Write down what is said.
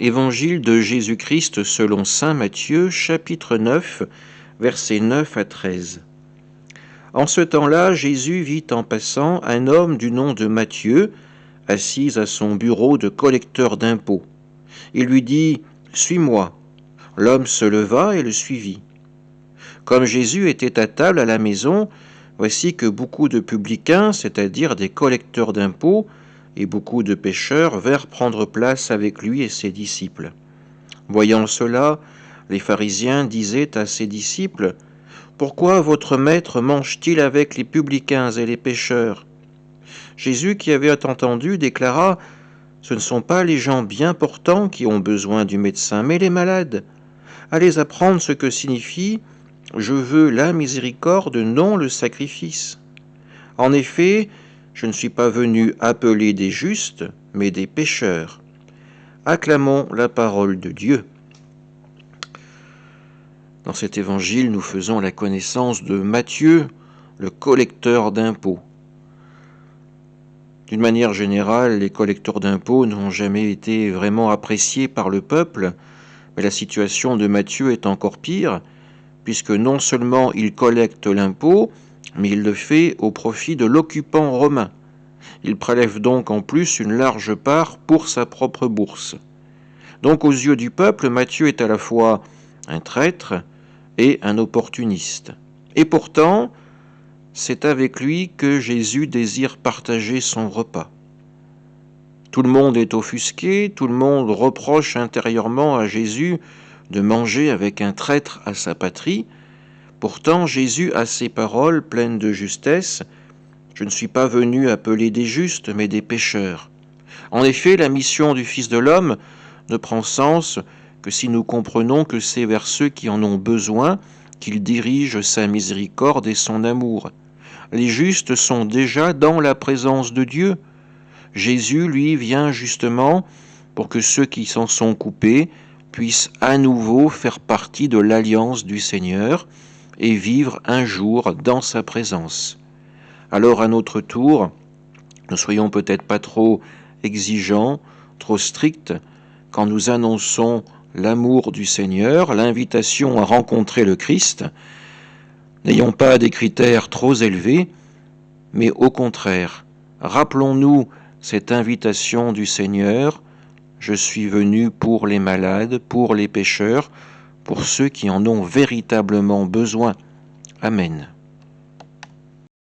Évangile de Jésus-Christ selon saint Matthieu, chapitre 9, versets 9 à 13. En ce temps-là, Jésus vit en passant un homme du nom de Matthieu, assis à son bureau de collecteur d'impôts. Il lui dit « Suis-moi ». L'homme se leva et le suivit. Comme Jésus était à table à la maison, voici que beaucoup de publicains, c'est-à-dire des collecteurs d'impôts, et beaucoup de pécheurs vinrent prendre place avec lui et ses disciples. Voyant cela, les pharisiens disaient à ses disciples « Pourquoi votre maître mange-t-il avec les publicains et les pécheurs ?» Jésus, qui avait entendu, déclara « Ce ne sont pas les gens bien portants qui ont besoin du médecin, mais les malades. Allez apprendre ce que signifie « Je veux la miséricorde, non le sacrifice ». En effet, je ne suis pas venu appeler des justes, mais des pécheurs. Acclamons la parole de Dieu. Dans cet évangile, nous faisons la connaissance de Matthieu, le collecteur d'impôts. D'une manière générale, les collecteurs d'impôts n'ont jamais été vraiment appréciés par le peuple, mais la situation de Matthieu est encore pire, puisque non seulement il collecte l'impôt, mais il le fait au profit de l'occupant romain. Il prélève donc en plus une large part pour sa propre bourse. Donc aux yeux du peuple, Matthieu est à la fois un traître et un opportuniste. Et pourtant, c'est avec lui que Jésus désire partager son repas. Tout le monde est offusqué, tout le monde reproche intérieurement à Jésus de manger avec un traître à sa patrie. Pourtant, Jésus a ces paroles pleines de justesse. Je ne suis pas venu appeler des justes, mais des pécheurs. En effet, la mission du Fils de l'homme ne prend sens que si nous comprenons que c'est vers ceux qui en ont besoin qu'il dirige sa miséricorde et son amour. Les justes sont déjà dans la présence de Dieu. Jésus, lui, vient justement pour que ceux qui s'en sont coupés puissent à nouveau faire partie de l'alliance du Seigneur et vivre un jour dans sa présence. Alors à notre tour, ne soyons peut-être pas trop exigeants, trop stricts, quand nous annonçons l'amour du Seigneur, l'invitation à rencontrer le Christ. N'ayons pas des critères trop élevés, mais au contraire, rappelons-nous cette invitation du Seigneur. Je suis venu pour les malades, pour les pécheurs, pour ceux qui en ont véritablement besoin. Amen.